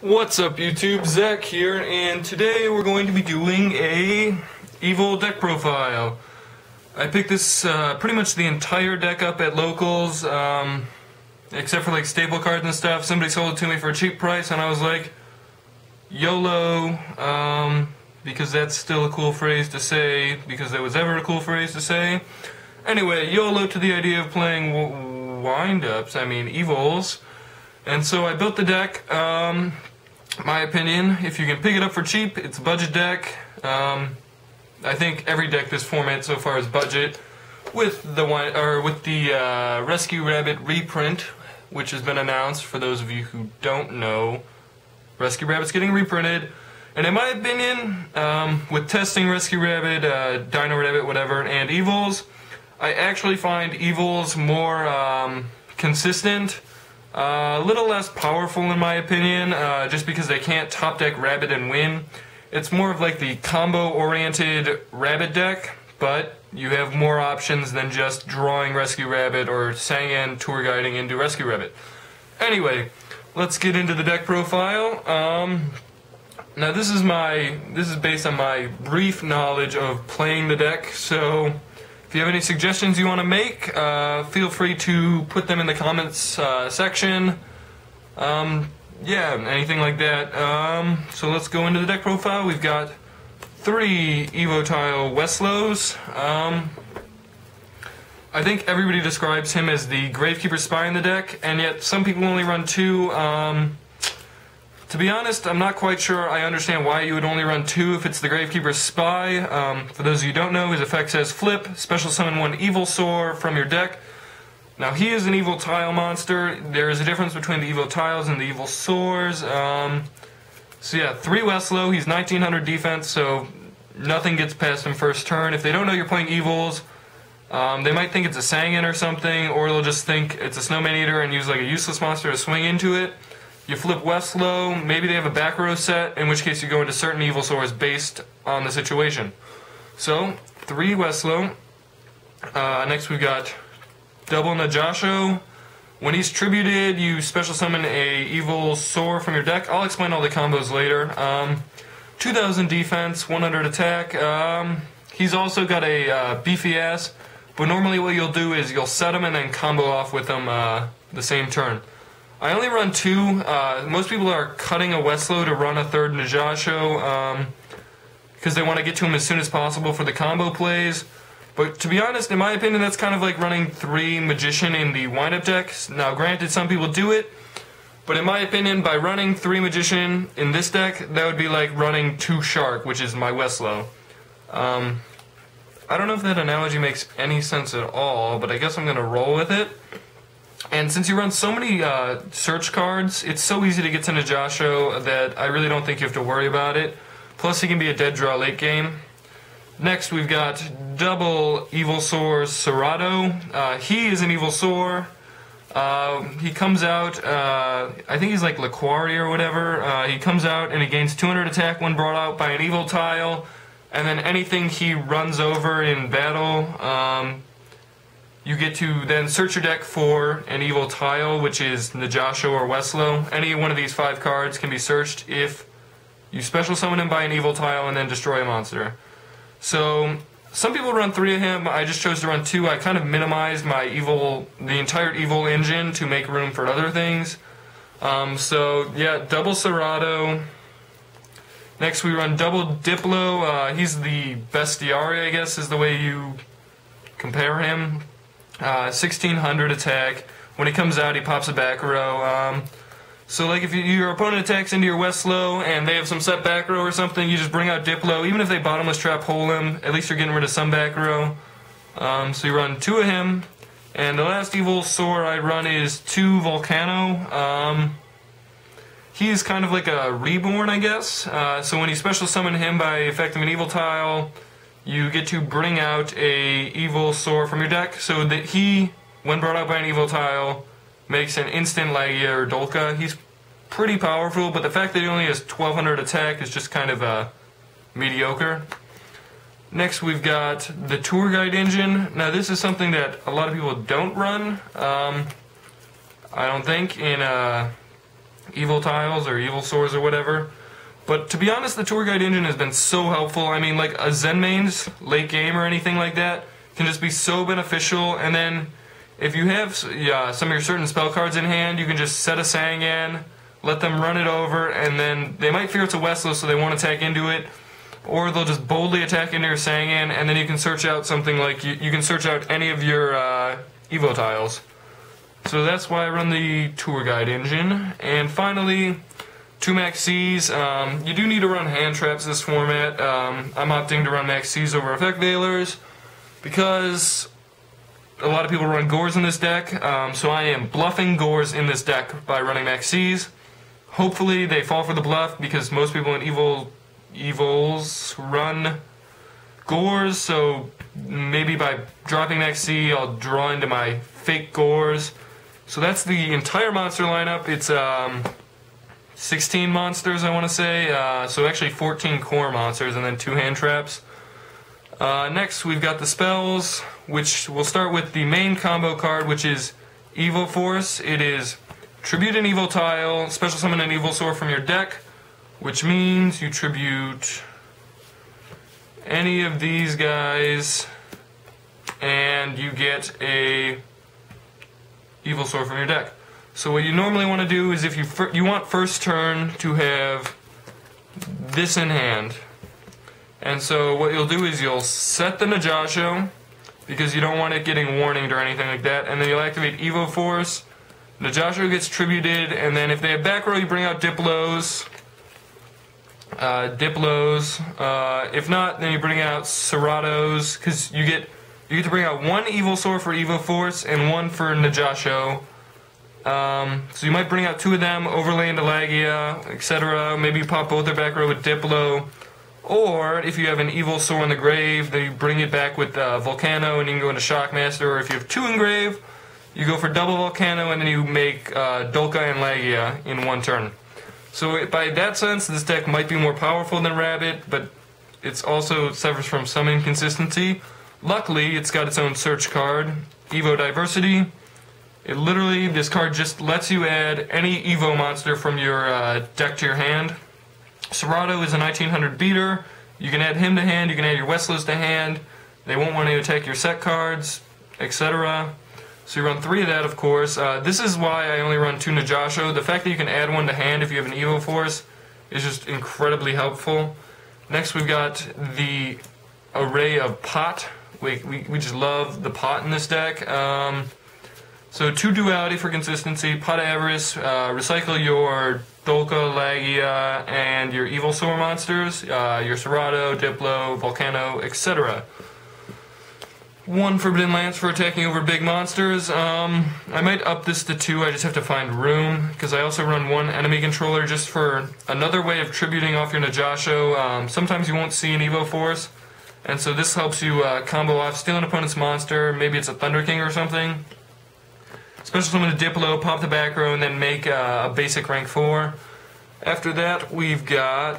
What's up YouTube, Zach here, and today we're going to be doing a Evil deck profile. I picked this pretty much the entire deck up at locals, except for like staple cards and stuff. Somebody sold it to me for a cheap price and I was like, YOLO, because that's still a cool phrase to say, because that was ever a cool phrase to say. Anyway, YOLO to the idea of playing Evols. And so I built the deck. My opinion, if you can pick it up for cheap, it's a budget deck. I think every deck this format so far is budget, with the Rescue Rabbit reprint, which has been announced. For those of you who don't know, Rescue Rabbit's getting reprinted, and in my opinion, with testing Rescue Rabbit, Dino Rabbit, whatever, and Evols, I actually find Evols more consistent. A little less powerful in my opinion, just because they can't top deck Rabbit and win. It's more of like the combo-oriented Rabbit deck, but you have more options than just drawing Rescue Rabbit or Sangan tour guiding into Rescue Rabbit. Anyway, let's get into the deck profile. Now this is based on my brief knowledge of playing the deck, so if you have any suggestions you want to make, feel free to put them in the comments section. Yeah, anything like that. So let's go into the deck profile. We've got 3 Evo-tile Westlows. I think everybody describes him as the Gravekeeper Spy in the deck, and yet some people only run 2. To be honest, I'm not quite sure I understand why you would only run 2 if it's the Gravekeeper Spy. For those of you who don't know, his effect says flip, special summon 1 Evosaur from your deck. Now he is an evil tile monster. There is a difference between the Evo-tiles and the Evosaurs. So yeah, 3 Westlow, he's 1900 defense, so nothing gets past him first turn. If they don't know you're playing Evols, they might think it's a Sangan or something, or they'll just think it's a Snowman Eater and use like a useless monster to swing into it. You flip Westlow, maybe they have a back row set, in which case you go into certain Evosaurs based on the situation. So, 3 Westlow. Next we've got double Yugioh. When he's tributed, you special summon a Evosaur from your deck. I'll explain all the combos later. 2000 defense, 100 attack. He's also got a beefy ass, but normally what you'll do is you'll set him and then combo off with him the same turn. I only run 2. Most people are cutting a Westlow to run a 3rd Yugioh because they want to get to him as soon as possible for the combo plays. But to be honest, in my opinion, that's kind of like running 3 Magician in the windup deck. Now, granted, some people do it, but in my opinion, by running 3 Magician in this deck, that would be like running 2 Shark, which is my Westlow. I don't know if that analogy makes any sense at all, but I guess I'm going to roll with it. And since you run so many search cards, it's so easy to get to Yugioh that I really don't think you have to worry about it. Plus, he can be a dead draw late game. Next, we've got double Evosaur Serato. He is an Evosaur. He comes out, I think he's like Laquari or whatever. He comes out and he gains 200 attack when brought out by an Evil tile. And then anything he runs over in battle, you get to then search your deck for an Evil tile, which is Yugioh or Westlow. Any one of these 5 cards can be searched if you special summon him by an Evil tile and then destroy a monster. So, some people run 3 of him. I just chose to run 2. I kind of minimized my the entire Evil engine to make room for other things. So, yeah, double Serato. Next we run double Diplo. He's the Bestiary, I guess, is the way you compare him. 1600 attack. When he comes out, he pops a back row. So, like, if your opponent attacks into your Westlow and they have some set back row or something, you just bring out Diplo. Even if they bottomless trap hole him, at least you're getting rid of some back row. So you run 2 of him. And the last Evosaur I run is 2 Volcano. He's kind of like a reborn, I guess. So when you special summon him by effecting an Evil tile, you get to bring out a Evosaur from your deck, so that he, when brought out by an Evil tile, makes an instant Lagia or Dolka. He's pretty powerful, but the fact that he only has 1200 attack is just kind of mediocre. Next we've got the Tour Guide engine. Now this is something that a lot of people don't run. I don't think, in Evil Tiles or Evil Swords or whatever. But to be honest, the tour guide engine has been so helpful. I mean, like a Zenmain's late game or anything like that can just be so beneficial. And then if you have some of your certain spell cards in hand, you can just set a Sangan, let them run it over, and then they might fear it's a Westlo, so they won't attack into it. Or they'll just boldly attack into your Sangan, and then you can search out something like, you can search out any of your Evo Tiles. So that's why I run the tour guide engine. And finally, 2 Max Cs. You do need to run hand traps this format. I'm opting to run Max Cs over Effect Veilers because a lot of people run Gores in this deck. So I am bluffing Gores in this deck by running Max Cs. Hopefully they fall for the bluff because most people in Evols run Gores, so maybe by dropping Max C, I'll draw into my fake Gores. So that's the entire monster lineup. It's 16 monsters, I want to say. So actually 14 core monsters and then 2 hand traps. Next, we've got the spells, which we'll start with the main combo card, which is Evo-Force. It is tribute an Evil Tile, special summon an Evil Sword from your deck, which means you tribute any of these guys, and you get a Evil Sword from your deck. So what you normally want to do is if you want first turn to have this in hand. And so what you'll do is you'll set the Yugioh, because you don't want it getting warninged or anything like that, and then you'll activate Evo-Force. Yugioh gets tributed, and then if they have back row, you bring out Diplos. If not, then you bring out Ceratos, because you get to bring out 1 Evil Sword for Evo-Force and 1 for Yugioh. So you might bring out 2 of them, overlay into Lagia, etc. Maybe you pop both their back row with Diplo. Or if you have an Evil Sword in the grave, then you bring it back with Volcano and you can go into Shockmaster. Or if you have 2 in grave, you go for double Volcano and then you make Dolka and Lagia in 1 turn. So by that sense, this deck might be more powerful than Rabbit, but it also suffers from some inconsistency. Luckily, it's got its own search card, Evo Diversity. This card just lets you add any Evo monster from your deck to your hand. Cerato is a 1900 beater. You can add him to hand, you can add your Westlos to hand. They won't want to attack your set cards, etc. So you run 3 of that, of course. This is why I only run 2 Yugioh. The fact that you can add 1 to hand if you have an Evo-Force is just incredibly helpful. Next we've got the array of Pot. We just love the Pot in this deck. So 2 duality for consistency, Pot Avarice, recycle your Dolka, Lagia, and your Evil Sword monsters, your Cerato, Diplo, Volcano, etc. 1 Forbidden Lance for attacking over big monsters. I might up this to 2, I just have to find room, because I also run 1 enemy controller just for another way of tributing off your Yugioh. Sometimes you won't see an Evo-Force, and so this helps you combo off, steal an opponent's monster, maybe it's a Thunder King or something. Special summon a Diplo, pop the back row, and then make a basic rank 4. After that, we've got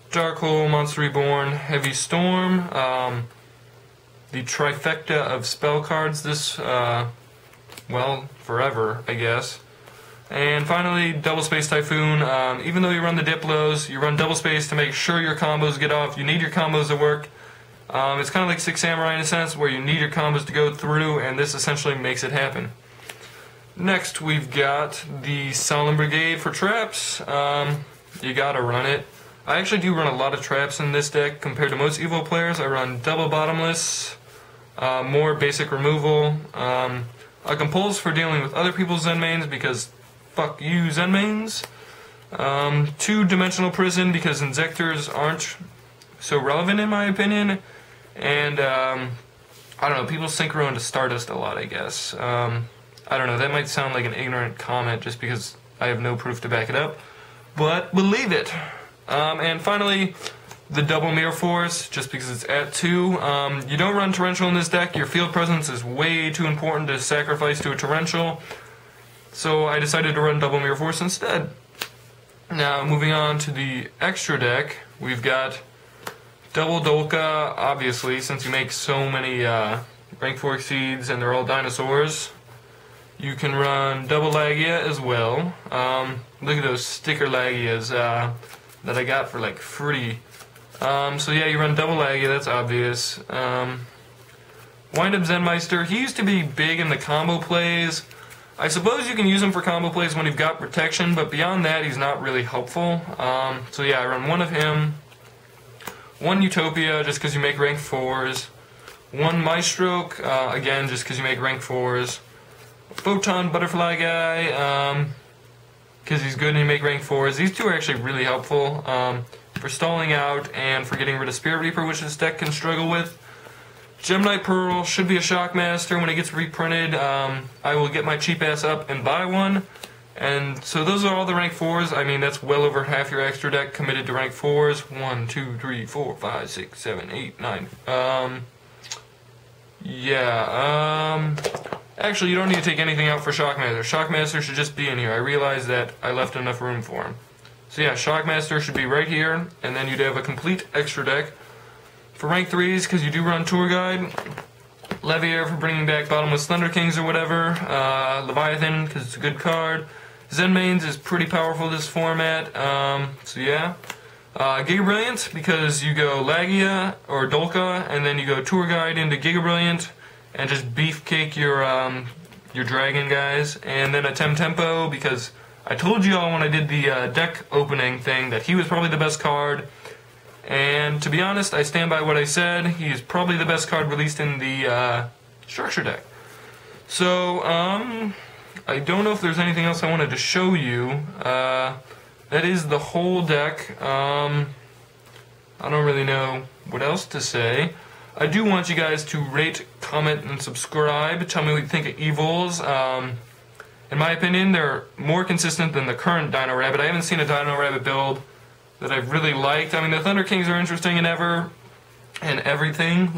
Darkhole, Monster Reborn, Heavy Storm, the trifecta of spell cards well, forever, I guess. And finally, Double Space Typhoon. Even though you run the Diplos, you run Double Space to make sure your combos get off. You need your combos to work. It's kind of like Six Samurai in a sense, where you need your combos to go through, and this essentially makes it happen. Next, we've got the Solemn Brigade for traps. You gotta run it. I actually do run a lot of traps in this deck compared to most Evo players. I run double bottomless, more basic removal. I compose for dealing with other people's Zenmains because fuck you, Zenmains. 2-dimensional prison because Inzectors aren't so relevant in my opinion. And I don't know, people synchro into Stardust a lot, I guess. I don't know, that might sound like an ignorant comment just because I have no proof to back it up, but believe it. And finally, the double Mirror Force, just because it's at 2. You don't run Torrential in this deck. Your field presence is way too important to sacrifice to a Torrential, so I decided to run double Mirror Force instead. Now, moving on to the extra deck, we've got double Dolka, obviously, since you make so many rank 4 exceeds and they're all dinosaurs. You can run double Lagia as well. Look at those sticker Lagias that I got for like free. So yeah, you run double Lagia, that's obvious. Wind-up Zenmeister, he used to be big in the combo plays. I suppose you can use him for combo plays when you've got protection, but beyond that, he's not really helpful. So yeah, I run one of him. One Utopia, just because you make rank 4s. One Maestroke, again, just because you make rank 4s. Photon Butterfly guy, because he's good and you make rank 4s. These two are actually really helpful for stalling out and for getting rid of Spirit Reaper, which this deck can struggle with. Gemini Pearl should be a Shockmaster. When it gets reprinted, I will get my cheap ass up and buy one. And so those are all the rank 4s. I mean, that's well over half your extra deck committed to rank 4s. 1, 2, 3, 4, 5, 6, 7, 8, 9. Actually, you don't need to take anything out for Shockmaster. Shockmaster should just be in here. I realized that I left enough room for him. So yeah, Shockmaster should be right here, and then you'd have a complete extra deck. For rank 3s, because you do run Tour Guide, Leviair for bringing back Bottomless Thunder Kings or whatever, Leviathan, because it's a good card. Zenmaines is pretty powerful this format, so yeah. Giga Brilliant, because you go Lagia or Dolka, and then you go Tour Guide into Giga Brilliant, and just beefcake your dragon guys. And then a Tempo, because I told you all when I did the deck opening thing that he was probably the best card. And to be honest, I stand by what I said. He is probably the best card released in the structure deck. So, I don't know if there's anything else I wanted to show you. That is the whole deck. I don't really know what else to say. I do want you guys to rate, comment, and subscribe. Tell me what you think of Evols. In my opinion, they're more consistent than the current Dino Rabbit. I haven't seen a Dino Rabbit build that I've really liked. I mean, the Thunder Kings are interesting and everything.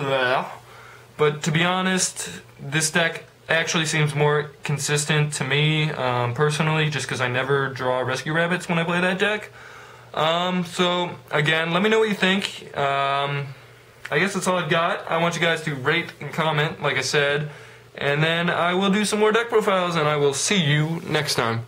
But to be honest, this deck actually seems more consistent to me, personally, just because I never draw Rescue Rabbits when I play that deck. So, again, let me know what you think. I guess that's all I've got. I want you guys to rate and comment, like I said, and then I will do some more deck profiles, and I will see you next time.